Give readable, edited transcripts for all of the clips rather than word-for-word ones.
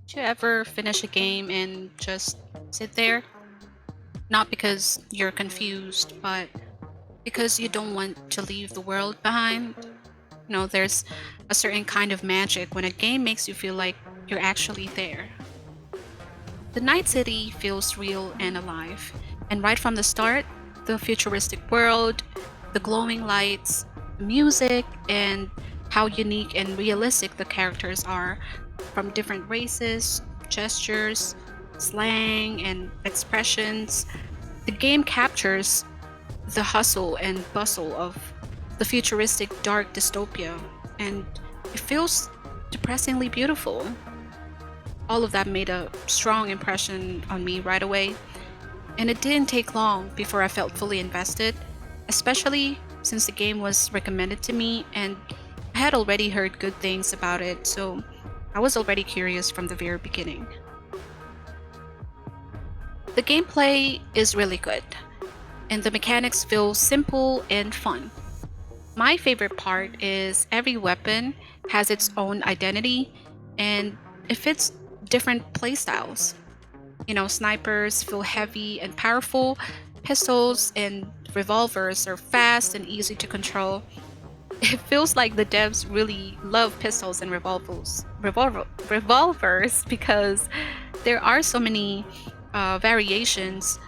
Do you ever finish a game and just sit there? Not because you're confused, but because you don't want to leave the world behind? There's a certain kind of magic when a game makes you feel like you're actually there. The Night City feels real and alive, and right from the start, the futuristic world, the glowing lights, the music, and how unique and realistic the characters are from different races, gestures, slang, and expressions. The game captures the hustle and bustle of the futuristic dark dystopia, and it feels depressingly beautiful. All of that made a strong impression on me right away, and it didn't take long before I felt fully invested, especially since the game was recommended to me and I had already heard good things about it, so I was already curious from the very beginning. The gameplay is really good, and the mechanics feel simple and fun. My favorite part is every weapon has its own identity and it fits different playstyles. Snipers feel heavy and powerful, pistols and revolvers are fast and easy to control. It feels like the devs really love pistols and revolvers because there are so many variations,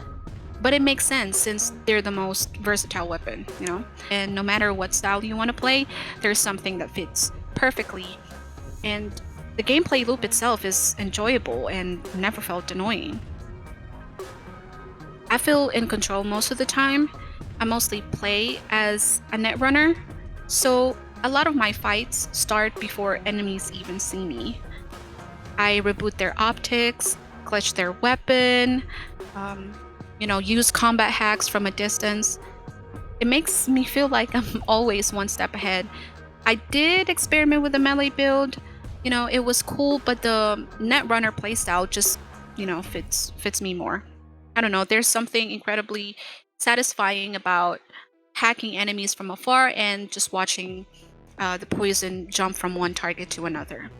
but it makes sense since they're the most versatile weapon. And no matter what style you want to play, there's something that fits perfectly. And the gameplay loop itself is enjoyable and never felt annoying. I feel in control most of the time. I mostly play as a netrunner, so a lot of my fights start before enemies even see me. I reboot their optics, glitch their weapon, use combat hacks from a distance. It makes me feel like I'm always one step ahead. I did experiment with the melee build. It was cool, but the Netrunner playstyle just, fits me more. I don't know, there's something incredibly satisfying about hacking enemies from afar and just watching the poison jump from one target to another.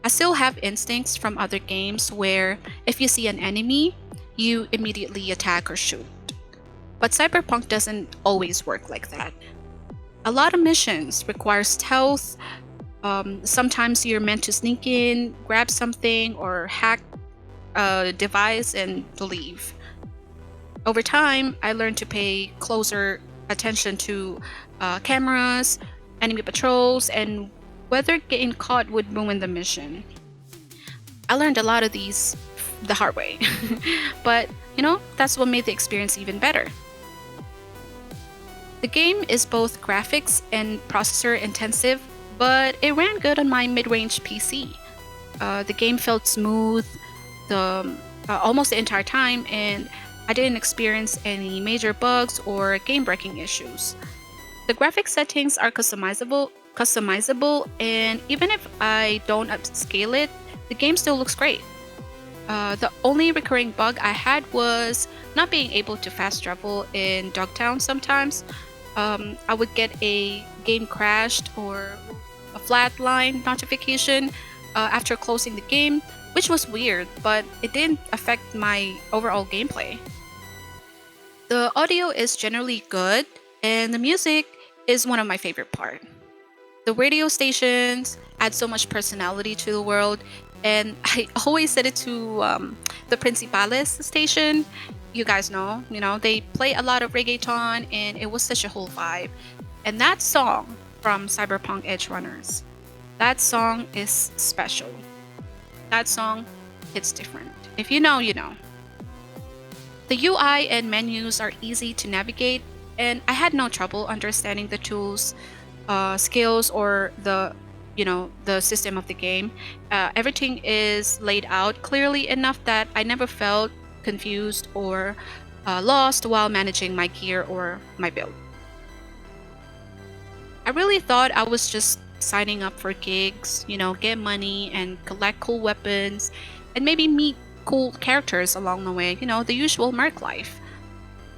I still have instincts from other games where if you see an enemy, you immediately attack or shoot. But Cyberpunk doesn't always work like that. A lot of missions require stealth. Sometimes you're meant to sneak in, grab something, or hack a device and leave. Over time, I learned to pay closer attention to cameras, enemy patrols, and whether getting caught would ruin the mission. I learned a lot of these the hard way, but that's what made the experience even better. The game is both graphics and processor intensive, but it ran good on my mid-range PC. The game felt smooth the almost the entire time, and I didn't experience any major bugs or game-breaking issues. The graphic settings are customizable, and even if I don't upscale it, the game still looks great. The only recurring bug I had was not being able to fast travel in Dogtown sometimes. I would get a game crashed or a flatline notification after closing the game, which was weird, but it didn't affect my overall gameplay. The audio is generally good, and the music is one of my favorite part. The radio stations add so much personality to the world, and I always set it to the Principales station. You guys know, they play a lot of reggaeton, and it was such a whole vibe. And that song from Cyberpunk Edge Runners, that song is special. That song hits different. If you know, you know. The UI and menus are easy to navigate, and I had no trouble understanding the tools, skills, or the system of the game. Everything is laid out clearly enough that I never felt confused or lost while managing my gear or my build. I really thought I was just signing up for gigs, get money and collect cool weapons and maybe meet cool characters along the way, the usual Merc life.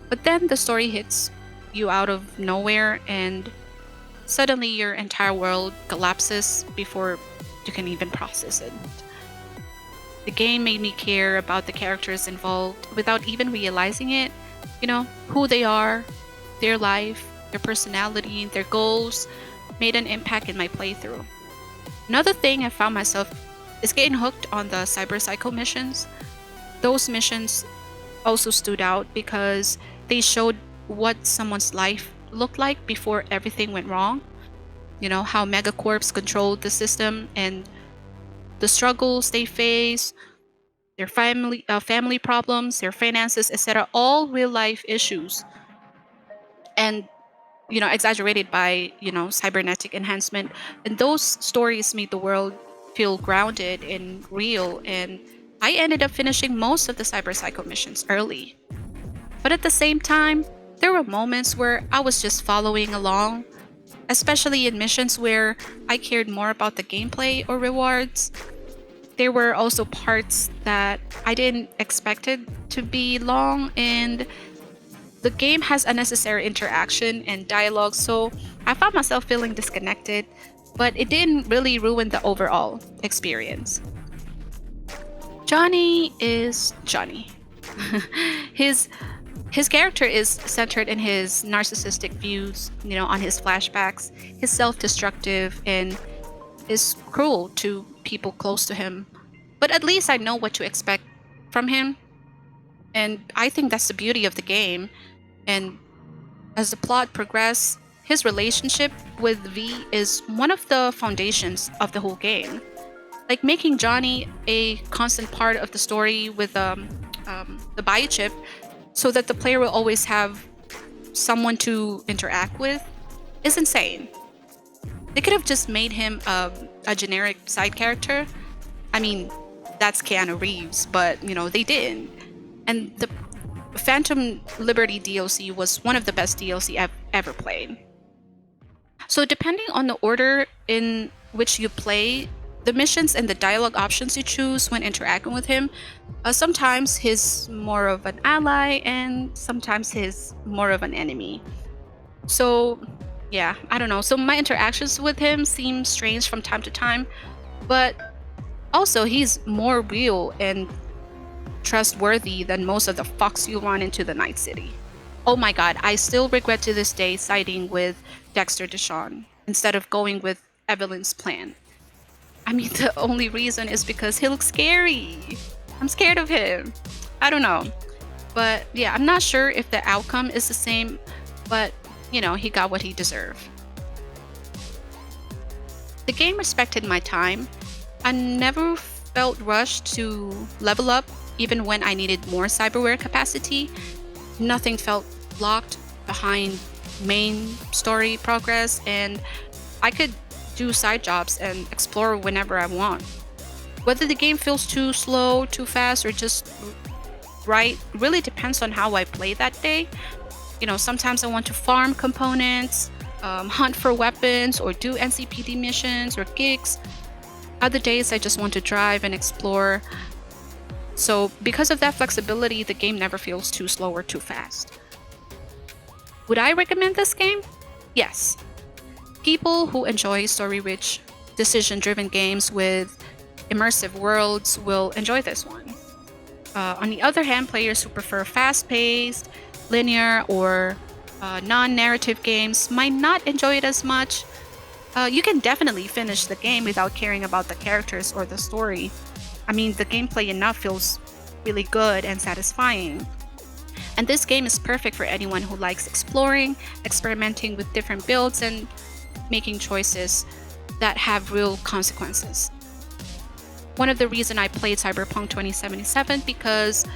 But then the story hits you out of nowhere and suddenly your entire world collapses before you can even process it. The game made me care about the characters involved without even realizing it. Who they are, their life, their personality, their goals made an impact in my playthrough. Another thing I found myself is getting hooked on the cyber psycho missions. Those missions also stood out because they showed what someone's life looked like before everything went wrong. How megacorps controlled the system and the struggles they face, their family problems, their finances, etc. All real life issues, and exaggerated by cybernetic enhancement. And those stories made the world feel grounded and real. And I ended up finishing most of the cyber psycho missions early. But at the same time, there were moments where I was just following along, especially in missions where I cared more about the gameplay or rewards. There were also parts that I didn't expect it to be long, and the game has unnecessary interaction and dialogue, so I found myself feeling disconnected, but it didn't really ruin the overall experience. Johnny is Johnny. his his character is centered in his narcissistic views, on his flashbacks, his self-destructive, and is cruel to people close to him. But at least I know what to expect from him, and I think that's the beauty of the game. And as the plot progresses, his relationship with V is one of the foundations of the whole game. Like making Johnny a constant part of the story with the biochip so that the player will always have someone to interact with is insane. They could have just made him a generic side character. I mean, that's Keanu Reeves, but they didn't. And the Phantom Liberty DLC was one of the best DLC I've ever played. So, depending on the order in which you play, the missions and the dialogue options you choose when interacting with him, sometimes he's more of an ally and sometimes he's more of an enemy. So, yeah, I don't know. So, my interactions with him seem strange from time to time, but also he's more real and trustworthy than most of the fucks you run into the Night City. Oh my god, I still regret to this day siding with Dexter Deshawn instead of going with Evelyn's plan. I mean, the only reason is because he looks scary. I'm scared of him. I don't know. But yeah, I'm not sure if the outcome is the same, but he got what he deserved. The game respected my time. I never felt rushed to level up even when I needed more cyberware capacity. Nothing felt locked behind main story progress, and I could do side jobs and explore whenever I want. Whether the game feels too slow, too fast, or just right really depends on how I play that day. Sometimes I want to farm components, hunt for weapons, or do NCPD missions or gigs. Other days I just want to drive and explore. So, because of that flexibility, the game never feels too slow or too fast. Would I recommend this game? Yes. People who enjoy story rich, decision driven games with immersive worlds will enjoy this one. On the other hand, players who prefer fast paced, linear, or non narrative games might not enjoy it as much. You can definitely finish the game without caring about the characters or the story. I mean, the gameplay enough feels really good and satisfying. And this game is perfect for anyone who likes exploring, experimenting with different builds, and making choices that have real consequences. One of the reasons I played Cyberpunk 2077 because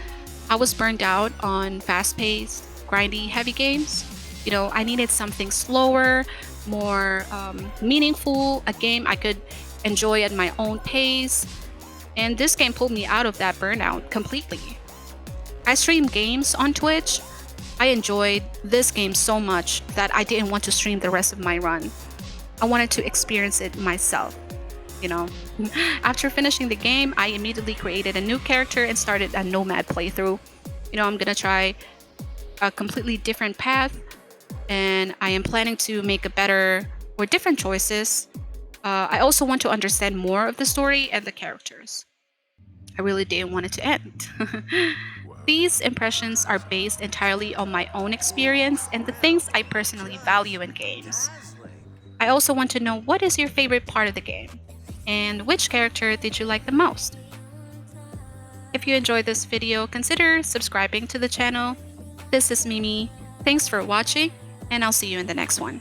I was burned out on fast-paced, grindy, heavy games. I needed something slower, more meaningful, a game I could enjoy at my own pace. And this game pulled me out of that burnout completely. I stream games on Twitch. I enjoyed this game so much that I didn't want to stream the rest of my run. I wanted to experience it myself. After finishing the game, I immediately created a new character and started a nomad playthrough. I'm gonna try a completely different path, and I am planning to make a better or different choices. I also want to understand more of the story and the characters. I really didn't want it to end. These impressions are based entirely on my own experience and the things I personally value in games. I also want to know, what is your favorite part of the game? And which character did you like the most? If you enjoyed this video, consider subscribing to the channel. This is Mimi. Thanks for watching, and I'll see you in the next one.